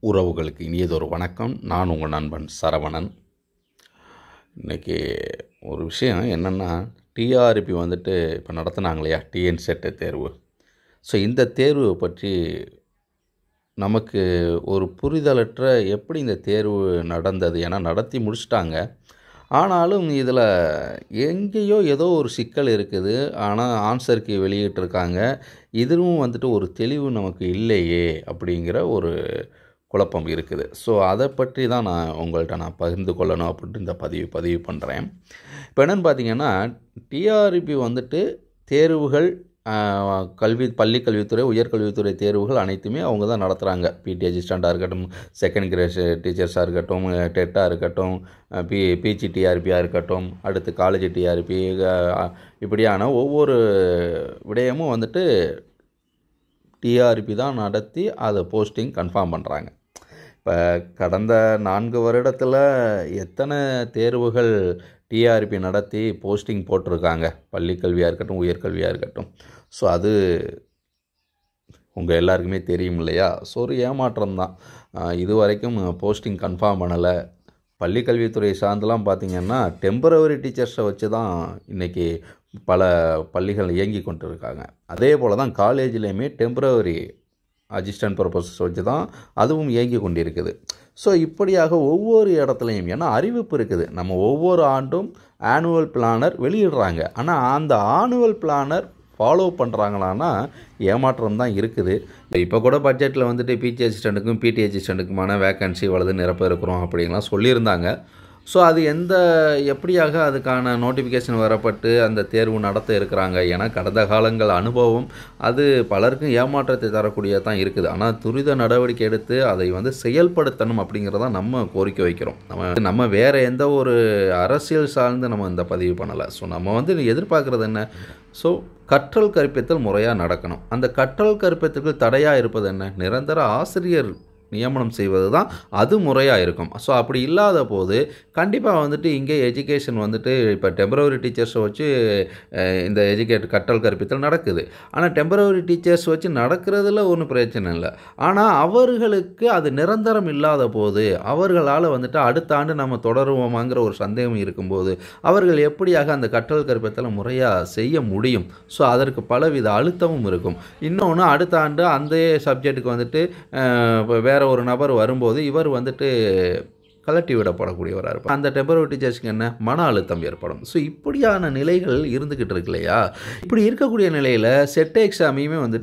உறவுகளுக்கு இனியதொரு வணக்கம். நான் உங்கள் நண்பன் சரவணன். இன்றைக்கி ஒரு விஷயம் என்னென்னா, டிஆர்பி இப்போ நடத்துனாங்க இல்லையா, டிஎன் செட் தேர்வு. ஸோ இந்த தேர்வு பற்றி நமக்கு ஒரு புரிதலற்ற எப்படி இந்த தேர்வு நடந்தது. ஏன்னா நடத்தி முடிச்சிட்டாங்க, ஆனாலும் இதில் எங்கேயோ ஏதோ ஒரு சிக்கல் இருக்குது. ஆனால் ஆன்சருக்கு வெளியிட்டிருக்காங்க. இதுவும் ஒரு தெளிவு நமக்கு இல்லையே அப்படிங்கிற ஒரு குழப்பம் இருக்குது. ஸோ அதை பற்றி தான் உங்கள்கிட்ட பகிர்ந்து கொள்ளணும் அப்படின்ட்டு இந்த பதிவு பண்ணுறேன். இப்போ என்னென்னு பார்த்தீங்கன்னா, டிஆர்பி தேர்வுகள் பள்ளி கல்வித்துறை, உயர்கல்வித்துறை தேர்வுகள் அனைத்துமே அவங்க தான் நடத்துகிறாங்க. பிடி அசிஸ்டண்ட்டாக இருக்கட்டும், செகண்ட் கிரேட் டீச்சர்ஸாக இருக்கட்டும், டெட்டாக இருக்கட்டும், பிஜி டிஆர்பியாக இருக்கட்டும், அடுத்து காலேஜ் டிஆர்பி, இப்படியான ஒவ்வொரு விடயமும் டிஆர்பி தான் நடத்தி அதை போஸ்டிங் கன்ஃபார்ம் பண்ணுறாங்க. இப்போ கடந்த 4 வருடத்தில் எத்தனை தேர்வுகள் டிஆர்பி நடத்தி போஸ்டிங் போட்டிருக்காங்க, பள்ளி கல்வியாக இருக்கட்டும், உயர்கல்வியாக இருக்கட்டும். ஸோ அது உங்கள் எல்லாருக்குமே தெரியும் இல்லையா. ஸோ ஒரு ஏமாற்றம் தான். இது வரைக்கும் போஸ்டிங் கன்ஃபார்ம் பண்ணலை. பள்ளி கல்வித்துறை சார்ந்தெலாம் பார்த்திங்கன்னா டெம்பரவரி டீச்சர்ஸை வச்சு தான் இன்றைக்கி பல பள்ளிகள் இயங்கி கொண்டு இருக்காங்க. அதே போல் தான் காலேஜ்லேயுமே டெம்பரவரி அசிஸ்டன்ட் ப்ரொஃபஸர்ஸ் வச்சு தான் அதுவும் இயங்கி கொண்டிருக்குது. ஸோ இப்படியாக ஒவ்வொரு இடத்துலையும், ஏன்னா அறிவிப்பு இருக்குது, நம்ம ஒவ்வொரு ஆண்டும் ஆனுவல் பிளானர் வெளியிடுறாங்க. ஆனால் அந்த ஆனுவல் பிளானர் ஃபாலோ பண்ணுறாங்களான்னா ஏமாற்றம் தான் இருக்குது. இப்போ கூட பட்ஜெட்டில் பிஜி அசிஸ்டண்ட்டுக்கும் பிடி அசிஸ்டண்ட்டுக்குமான வேக்கன்சி வலது நிரப்ப இருக்கிறோம் அப்படின்லாம் சொல்லியிருந்தாங்க. ஸோ அது எப்படியாக அதுக்கான நோட்டிஃபிகேஷன் வரப்பட்டு அந்த தேர்வு நடத்த இருக்கிறாங்க. ஏன்னா கடந்த காலங்கள் அனுபவம் அது பலருக்கும் ஏமாற்றத்தை தரக்கூடியதான் இருக்குது. ஆனால் துரித நடவடிக்கை எடுத்து அதை செயல்படுத்தணும் அப்படிங்கிறதான் நம்ம கோரிக்கை வைக்கிறோம். நம்ம வேறு எந்த ஒரு அரசியல் சார்ந்து நம்ம இந்த பதிவு பண்ணலை. ஸோ நம்ம எதிர்பார்க்குறது என்ன? ஸோ கற்றல் கற்பித்தல் முறையாக நடக்கணும். அந்த கற்றல் கற்பித்தலுக்கு தடையாக இருப்பது என்ன? நிரந்தர ஆசிரியர் நியமனம் செய்வது தான் அது முறையாக இருக்கும். ஸோ அப்படி இல்லாத போது கண்டிப்பாக இங்கே எஜுகேஷன் இப்போ டெம்பரவரி டீச்சர்ஸை வச்சு இந்த கற்றல் கற்பித்தல் நடக்குது. ஆனால் டெம்பரவரி டீச்சர்ஸ் வச்சு நடக்கிறதுல ஒன்றும் பிரச்சனை இல்லை. ஆனால் அவர்களுக்கு அது நிரந்தரம் இல்லாத போது அவர்களால் அடுத்த ஆண்டு நம்ம தொடருவோமாங்கிற ஒரு சந்தேகம் இருக்கும்போது அவர்கள் எப்படியாக அந்த கற்றல் கற்பித்தலை முறையாக செய்ய முடியும்? ஸோ அதற்கு பலவித அழுத்தமும் இருக்கும். இன்னொன்று, அடுத்த ஆண்டு அந்த சப்ஜெக்ட்டுக்கு வேறு ஒரு நபர் வரும்போது இவர் கலட்டி விடப்படக்கூடியவராக இருப்பார். அந்த டெம்பரரி டீச்சர்ஸ்க்கு என்ன மன அழுத்தம் ஏற்படும். ஸோ இப்படியான நிலைகள் இருந்துக்கிட்டு இருக்கு இல்லையா. இப்படி இருக்கக்கூடிய நிலையில் செட் எக்ஸாமையுமே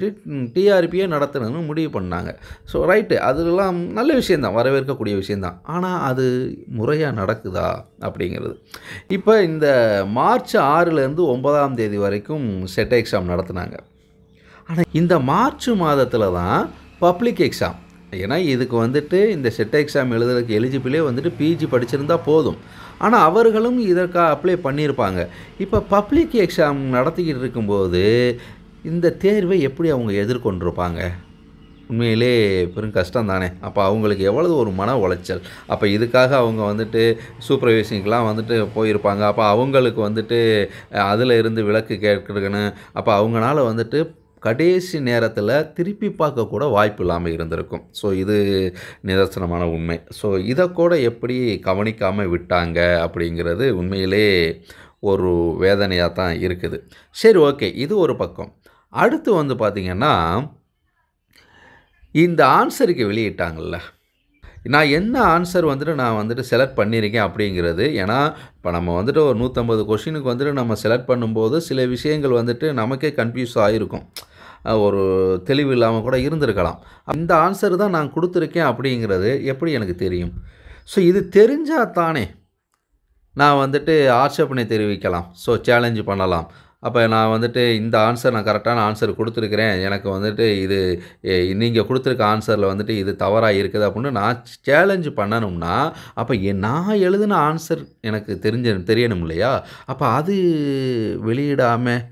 டிஆர்பியே நடத்தணும்னு முடிவு பண்ணாங்க. ஸோ ரைட்டு, அதெல்லாம் நல்ல விஷயந்தான், வரவேற்கக்கூடிய விஷயந்தான். ஆனால் அது முறையாக நடக்குதா அப்படிங்கிறது. இப்போ இந்த மார்ச் 6லேருந்து 9ஆம் தேதி வரைக்கும் செட் எக்ஸாம் நடத்தினாங்க. ஆனால் இந்த மார்ச் மாதத்தில் தான் பப்ளிக் எக்ஸாம். ஏன்னா இதுக்கு இந்த செட் எக்ஸாம் எழுதுறதுக்கு எலிஜிபிளே பிஜி படிச்சிருந்தா போதும். ஆனால் அவர்களும் இதற்காக அப்ளை பண்ணியிருப்பாங்க. இப்போ பப்ளிக் எக்ஸாம் நடத்திக்கிட்டு இருக்கும்போது இந்த தேர்வை எப்படி அவங்க எதிர்கொண்டிருப்பாங்க? உண்மையிலே பெரும் கஷ்டம் தானே. அப்போ அவங்களுக்கு எவ்வளவு ஒரு மன உளைச்சல். அப்போ இதுக்காக அவங்க சூப்பர்வைசிங்க்கெலாம் போயிருப்பாங்க. அப்போ அவங்களுக்கு அதில் இருந்து விலக்கு கேட்கணும். அப்போ அவங்களால கடைசி நேரத்தில் திருப்பி பார்க்கக்கூட வாய்ப்பு இல்லாமல் இருந்திருக்கும். ஸோ இது நிதர்சனமான உண்மை. ஸோ இதை கூட எப்படி கவனிக்காமல் விட்டாங்க அப்படிங்கிறது உண்மையிலே ஒரு வேதனையாக தான் இருக்குது. சரி, ஓகே, இது ஒரு பக்கம். அடுத்து பார்த்திங்கன்னா, இந்த ஆன்சருக்கு வெளியிட்டாங்கள்ல, நான் என்ன ஆன்சர் நான் செலக்ட் பண்ணியிருக்கேன் அப்படிங்கிறது. ஏன்னா இப்போ நம்ம ஒரு 150 கொஷினுக்கு நம்ம செலக்ட் பண்ணும்போது சில விஷயங்கள் நமக்கே கன்ஃபியூஸ் ஆகிருக்கும், ஒரு தெளிவு இல்லாமல் கூட இருந்திருக்கலாம். இந்த ஆன்சர் தான் நான் கொடுத்துருக்கேன் அப்படிங்கிறது எப்படி எனக்கு தெரியும்? ஸோ இது தெரிஞ்சால் தானே நான் ஆட்சேபனை தெரிவிக்கலாம். ஸோ சேலஞ்சு பண்ணலாம். அப்போ நான் இந்த ஆன்சர் நான் கரெக்டான ஆன்சர் கொடுத்துருக்குறேன், எனக்கு இது நீங்கள் கொடுத்துருக்க ஆன்சரில் இது தவறாக இருக்குது அப்படின்னு நான் சேலஞ்சு பண்ணணும்னா அப்போ நான் எழுதின ஆன்சர் எனக்கு தெரியணும் இல்லையா. அப்போ அது வெளியிடாமல்,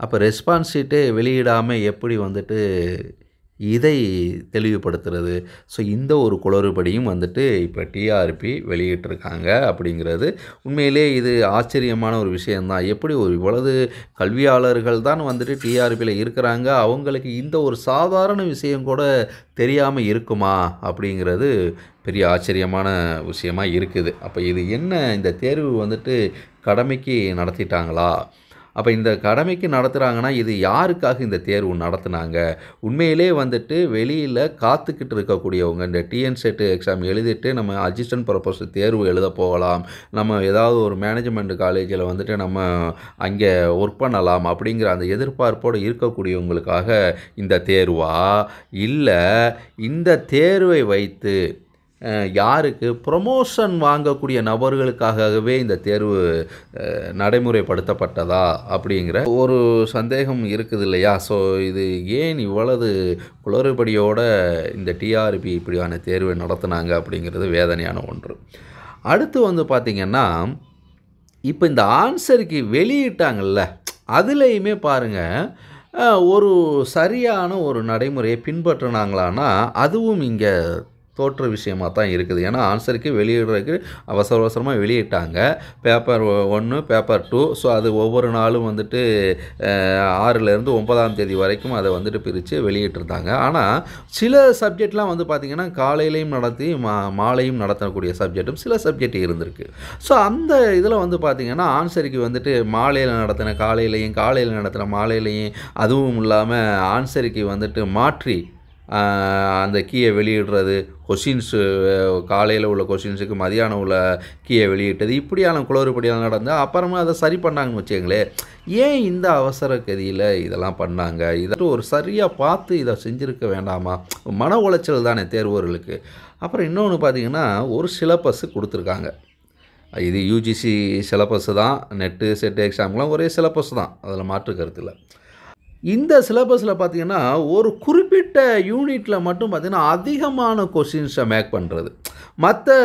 அப்போ ரெஸ்பான்ஸ் ஷீட்டே வெளியிடாமல் எப்படி இதை தெளிவுபடுத்துறது. ஸோ இந்த ஒரு குளறுபடியும் வந்துட்டு இப்போ டிஆர்பி வெளியிட்டிருக்காங்க அப்படிங்கிறது உண்மையிலே இது ஆச்சரியமான ஒரு விஷயந்தான். எப்படி ஒரு இவ்வளவு கல்வியாளர்கள் தான் வந்துட்டு டிஆர்பியில் இருக்கிறாங்க, அவங்களுக்கு இந்த ஒரு சாதாரண விஷயம் கூட தெரியாமல் இருக்குமா அப்படிங்கிறது பெரிய ஆச்சரியமான விஷயமா இருக்குது. அப்போ இது என்ன, இந்த தேர்வு வந்துட்டு கடமைக்கு நடத்திட்டாங்களா? அப்போ இந்த கடமைக்கு நடத்துகிறாங்கன்னா இது யாருக்காக இந்த தேர்வு நடத்துனாங்க? உண்மையிலே வந்துட்டு வெளியில் காத்துக்கிட்டு இருக்கக்கூடியவங்க, இந்த டிஎன்செட் எக்ஸாம் எழுதிட்டு நம்ம அசிஸ்டன்ட் ப்ரொஃபஸர் தேர்வு எழுத போகலாம், நம்ம ஏதாவது ஒரு மேனேஜ்மெண்ட் காலேஜில் வந்துட்டு நம்ம அங்கே ஒர்க் பண்ணலாம் அப்படிங்கிற அந்த எதிர்பார்ப்போடு இருக்கக்கூடியவங்களுக்காக இந்த தேர்வா? இல்லை இந்த தேர்வை வைத்து யாருக்கு ப்ரொமோஷன் வாங்கக்கூடிய நபர்களுக்காகவே இந்த தேர்வு நடைமுறைப்படுத்தப்பட்டதா அப்படிங்கிற ஒரு சந்தேகம் இருக்குது இல்லையா? ஸோ இது ஏன் இவ்வளவு குளறுபடியோட இந்த டிஆர்பி இப்படியான தேர்வை நடத்துனாங்க அப்படிங்கிறது வேதனையான ஒன்று. அடுத்து வந்து பார்த்திங்கன்னா, இப்போ இந்த ஆன்சருக்கு வெளியிட்டாங்கள்ல, அதுலேயுமே பாருங்கள் ஒரு சரியான ஒரு நடைமுறையை பின்பற்றினாங்களான்னா அதுவும் இங்கே தோற்ற விஷயமாக தான் இருக்குது. ஏன்னா ஆன்சருக்கு வெளியிடுறதுக்கு அவசர அவசரமாக வெளியிட்டாங்க. Paper 1 paper 2. ஸோ அது ஒவ்வொரு நாளும் வந்துட்டு 6லேருந்து 9ஆம் தேதி வரைக்கும் அதை வந்துட்டு பிரித்து வெளியிட்டிருந்தாங்க. ஆனால் சில சப்ஜெக்ட்லாம் வந்து பார்த்திங்கன்னா காலையிலையும் நடத்தி மாலையும் நடத்தக்கூடிய சப்ஜெக்டும் சில சப்ஜெக்ட் இருந்திருக்கு. ஸோ அந்த இதில் வந்து பார்த்திங்கன்னா ஆன்சருக்கு வந்துட்டு மாலையில் நடத்தின காலையிலையும், காலையில் நடத்தின மாலையிலையும், அதுவும் இல்லாமல் ஆன்சருக்கு வந்துட்டு மாற்றி அந்த கீயை வெளியிடுறது, கொஷின்ஸு காலையில் உள்ள கொஷின்ஸுக்கு மதியானம் உள்ள கீயை வெளியிட்டது, இப்படியான குளறுபடியாக நடந்து அப்புறமா அதை சரி பண்ணாங்கன்னு வச்சுங்களேன். ஏன் இந்த அவசர கதியில் இதெல்லாம் பண்ணாங்க? இதை ஒரு சரியாக பார்த்து இதை செஞ்சுருக்க வேண்டாமா? மன உளைச்சல் தானே தேர்வர்களுக்கு. அப்புறம் இன்னொன்று பார்த்திங்கன்னா, ஒரு சிலபஸ்ஸு கொடுத்துருக்காங்க. இது யூஜிசி சிலபஸ்ஸு தான், நெட்டு செட்டு எக்ஸாம்லாம் ஒரே சிலபஸ் தான், அதில் மாற்று கருத்து இல்லை. இந்த சிலபஸில் பார்த்திங்கன்னா ஒரு குறிப்பிட்ட யூனிட்டில் மட்டும் பார்த்திங்கன்னா அதிகமான கொஷின்ஸை மேக் பண்ணுறது, மற்ற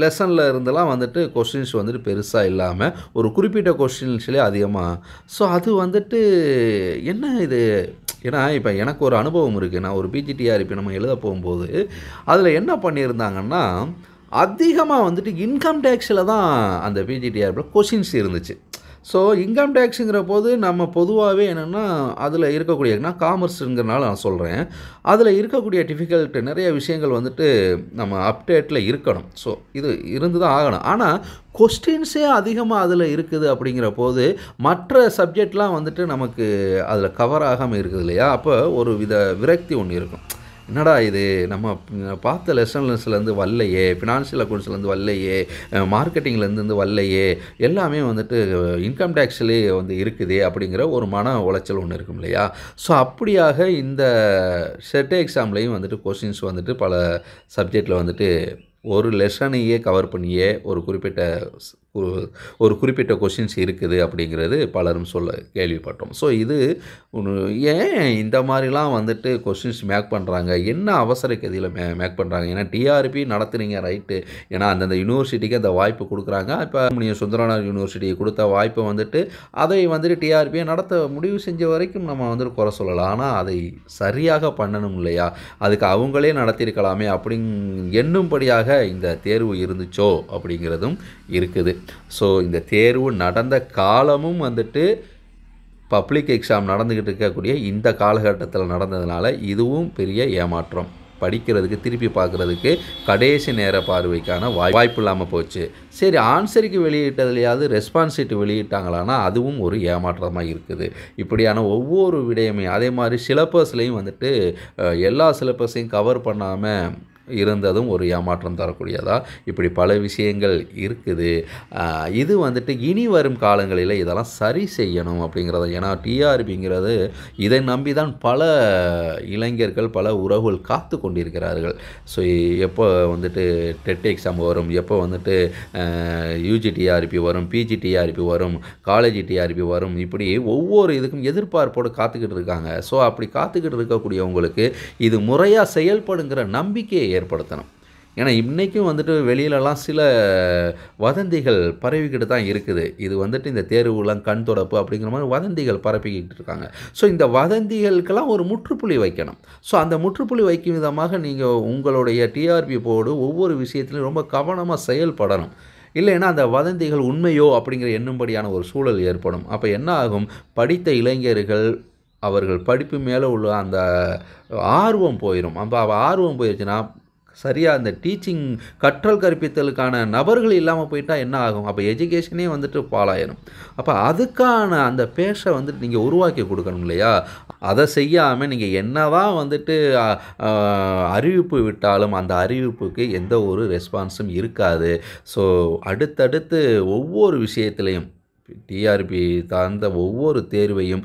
லெசனில் இருந்தெல்லாம் வந்துட்டு கொஷின்ஸ் வந்துட்டு பெருசாக இல்லாமல் ஒரு குறிப்பிட்ட கொஷின்ஸ்லேயே அதிகமாக. ஸோ அது வந்துட்டு என்ன இது? ஏன்னா இப்போ எனக்கு ஒரு அனுபவம் இருக்குது. நான் ஒரு பிஜிடிஆர்பி நம்ம எழுத போகும்போது அதில் என்ன பண்ணியிருந்தாங்கன்னா, அதிகமாக வந்துட்டு இன்கம் டேக்ஸில் தான் அந்த பிஜிடிஆர்பியில் கொஷின்ஸ் இருந்துச்சு. ஸோ இன்கம் டேக்ஸுங்கிற போது நம்ம பொதுவாகவே என்னென்னா அதில் இருக்கக்கூடிய, நான் காமர்ஸுங்கிறனால நான் சொல்கிறேன், அதில் இருக்கக்கூடிய டிஃபிகல்ட் நிறைய விஷயங்கள் வந்துட்டு நம்ம அப்டேட்டில் இருக்கணும். ஸோ இது இருந்து தான் ஆகணும். ஆனால் கொஸ்டின்ஸே அதிகமாக அதில் இருக்குது அப்படிங்கிற போது மற்ற சப்ஜெக்ட்லாம் வந்துட்டு நமக்கு அதில் கவர் ஆகாமல் இருக்குது இல்லையா? அப்போ ஒரு வித விரக்தி ஒன்று இருக்கும். என்னடா இது, நம்ம பார்த்த லெசன்ஸ்லேருந்து வரலையே, ஃபினான்ஷியல் அக்கௌண்ட்ஸ்லேருந்து வரலையே, மார்க்கெட்டிங்லேருந்து வரலையே, எல்லாமே வந்துட்டு இன்கம் டேக்ஸ்லேயே வந்து இருக்குதே அப்படிங்கிற ஒரு மன உளைச்சல் ஒன்று இருக்கும் இல்லையா? ஸோ அப்படியாக இந்த செட் எக்ஸாம்லேயும் வந்துட்டு கொஷின்ஸ் வந்துட்டு பல சப்ஜெக்டில் வந்துட்டு ஒரு லெசனையே கவர் பண்ணியே ஒரு குறிப்பிட்ட கொஷின்ஸ் இருக்குது அப்படிங்கிறது பலரும் சொல்ல கேள்விப்பட்டோம். ஸோ இது ஏன் இந்த மாதிரிலாம் வந்துட்டு கொஷின்ஸ் மேக் பண்ணுறாங்க? என்ன அவசர கதியில் மேக் பண்ணுறாங்க? ஏன்னா டிஆர்பி நடத்துனீங்க ரைட்டு, ஏன்னா அந்தந்த யூனிவர்சிட்டிக்கு அந்த வாய்ப்பு கொடுக்குறாங்க. இப்போ சுந்தரனார் யூனிவர்சிட்டிக்கு கொடுத்த வாய்ப்பை வந்துட்டு அதை வந்துட்டு டிஆர்பியை நடத்த முடிவு செஞ்ச வரைக்கும் நம்ம வந்துட்டு குறை சொல்லலாம். ஆனால் அதை சரியாக பண்ணணும் இல்லையா? அதுக்கு அவங்களே நடத்தியிருக்கலாமே எண்ணும்படியாக இந்த தேர்வு இருந்துச்சோ அப்படிங்கிறதும் இருக்குது. ஸோ இந்த தேர்வு நடந்த காலமும் வந்துட்டு பப்ளிக் எக்ஸாம் நடந்துக்கிட்டு இருக்கக்கூடிய இந்த காலகட்டத்தில் நடந்ததுனால இதுவும் பெரிய ஏமாற்றம். படிக்கிறதுக்கு திருப்பி பார்க்குறதுக்கு கடைசி நேர பார்வைக்கான வாய்ப்பு இல்லாமல் போச்சு. சரி, ஆன்சருக்கு வெளியிட்டதுலையாவது ரெஸ்பான்ஸ் ஷீட் வெளியிட்டாங்களான்னா அதுவும் ஒரு ஏமாற்றமாக இருக்குது. இப்படியான ஒவ்வொரு விடயமே அதே மாதிரி சிலபஸ்லேயும் வந்துட்டு எல்லா சிலபஸையும் கவர் பண்ணாமல் இருந்ததும் ஒரு ஏமாற்றம் தரக்கூடியதா. இப்படி பல விஷயங்கள் இருக்குது. இது வந்துட்டு இனி வரும் காலங்களில் இதெல்லாம் சரி செய்யணும் அப்படிங்கிறத. ஏன்னா டிஆர்பிங்கிறது இதை நம்பி தான் பல இளைஞர்கள், பல உறவுகள் காத்து கொண்டிருக்கிறார்கள். ஸோ எப்போ வந்துட்டு டெட் எக்ஸாம் வரும், எப்போ வந்துட்டு யூஜி டிஆர்பி வரும், பிஜி டிஆர்பி வரும், காலேஜ் டிஆர்பி வரும், இப்படி ஒவ்வொரு இதுக்கும் எதிர்பார்ப்போடு காத்துக்கிட்டு இருக்காங்க. ஸோ அப்படி காத்துக்கிட்டு இருக்கக்கூடியவங்களுக்கு இது முறையாக செயல்படுங்கிற நம்பிக்கையை ஏற்படுத்தணும். ஏன்னா இன்றைக்கும் வந்துட்டு வெளியிலலாம் சில வதந்திகள் பரவிக்கிட்டு தான் இருக்குது. இது வந்துட்டு இந்த தேர்வுலாம் கண் தொடப்பு அப்படிங்கிற மாதிரி வதந்திகள் பரப்பிக்கிட்டு இருக்காங்க. ஸோ இந்த வதந்திகளுக்கெல்லாம் ஒரு முற்றுப்புள்ளி வைக்கணும். ஸோ அந்த முற்றுப்புள்ளி வைக்கும் விதமாக நீங்கள் உங்களுடைய டிஆர்பி போர்டு ஒவ்வொரு விஷயத்திலும் ரொம்ப கவனமாக செயல்படணும். இல்லைன்னா அந்த வதந்திகள் உண்மையோ அப்படிங்கிற எண்ணும்படியான ஒரு சூழல் ஏற்படும். அப்போ என்ன ஆகும், படித்த இளைஞர்கள் அவர்கள் படிப்பு மேலே உள்ள அந்த ஆர்வம் போயிடும். அப்போ ஆர்வம் போயிடுச்சுன்னா சரியாக அந்த டீச்சிங் கற்றல் கற்பித்தலுக்கான நபர்கள் இல்லாமல் போயிட்டால் என்ன ஆகும், அப்போ எஜுகேஷனே வந்துட்டு பாழாயிரும். அப்போ அதுக்கான அந்த பேஷை வந்துட்டு நீங்கள் உருவாக்கி கொடுக்கணும் இல்லையா? அதை செய்யாமல் நீங்கள் என்ன தான் வந்துட்டு அறிவிப்பு விட்டாலும் அந்த அறிவிப்புக்கு எந்த ஒரு ரெஸ்பான்ஸும் இருக்காது. ஸோ அடுத்தடுத்து ஒவ்வொரு விஷயத்துலையும் டிஆர்பி சார்ந்த ஒவ்வொரு தேர்வையும்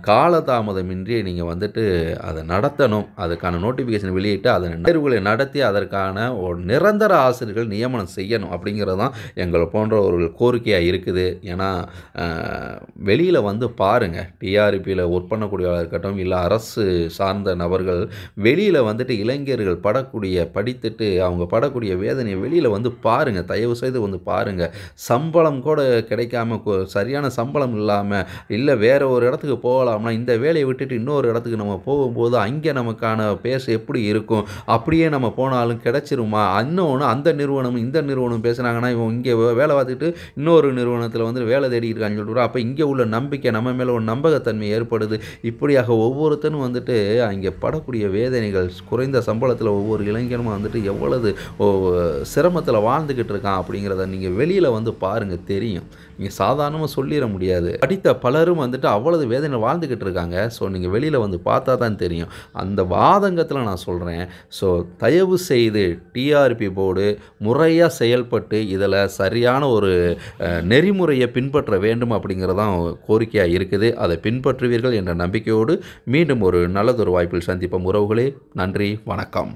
காலதாமதமின்றி நீங்கள் வந்துட்டு அதை நடத்தணும். அதுக்கான நோட்டிஃபிகேஷன் வெளியிட்டு அதை தேர்வுகளை நடத்தி அதற்கான ஒரு நிரந்தர ஆசிரியர்கள் நியமனம் செய்யணும் அப்படிங்கிறது தான் எங்களை போன்ற ஒரு கோரிக்கையாக இருக்குது. ஏன்னா வெளியில் வந்து பாருங்கள், டிஆர்பியில் ஒர்க் பண்ணக்கூடியவர்களாக இருக்கட்டும் இல்லை அரசு சார்ந்த நபர்கள் வெளியில் வந்துட்டு இளைஞர்கள் படித்துட்டு அவங்க படக்கூடிய வேதனையை வெளியில் வந்து பாருங்கள், தயவு செய்து வந்து பாருங்கள். சம்பளம் கூட கிடைக்காம சரியான சம்பளம் இல்லாமல் இல்லை வேறு ஒரு இடத்துக்கு போகலாம்னா இந்த வேலையை விட்டுட்டு இன்னொரு இடத்துக்கு நம்ம போகும்போது அங்கே நமக்கான பேச எப்படி இருக்கும், அப்படியே நம்ம போனாலும் கிடச்சிருமா, இன்னொன்று அந்த நிறுவனம் இந்த நிறுவனம் பேசுனாங்கன்னா இவன் இங்கே வேலை பார்த்துட்டு இன்னொரு நிறுவனத்தில் வந்து வேலை தேடியிருக்கான்னு சொல்லிட்டு அப்போ இங்கே உள்ள நம்பிக்கை நம்ம மேலே ஒரு நம்பகத்தன்மை ஏற்படுது. இப்படியாக ஒவ்வொருத்தனும் வந்துட்டு அங்கே படக்கூடிய வேதனைகள், குறைந்த சம்பளத்தில் ஒவ்வொரு இளைஞனும் வந்துட்டு எவ்வளவு சிரமத்தில் வாழ்ந்துக்கிட்டு இருக்கான் அப்படிங்கிறத நீங்கள் வெளியில் வந்து பாருங்கள், தெரியும். நீங்கள் சாதாரணமாக சொல்லிட முடியாது. படித்த பலரும் வந்துட்டு அவ்வளவு வேதனை வாழ்ந்துக்கிட்டு இருக்காங்க. ஸோ நீங்கள் வெளியில் வந்து பார்த்தா தான் தெரியும். அந்த வாதங்கத்தில் நான் சொல்கிறேன். ஸோ தயவு செய்து டிஆர்பி போர்டு முறையாக செயல்பட்டு இதில் சரியான ஒரு நெறிமுறையை பின்பற்ற வேண்டும் அப்படிங்கிறதான் கோரிக்கையாக இருக்குது. அதை பின்பற்றுவீர்கள் என்ற நம்பிக்கையோடு மீண்டும் ஒரு நல்லதொரு வாய்ப்பில் சந்திப்போம் உறவுகளே. நன்றி, வணக்கம்.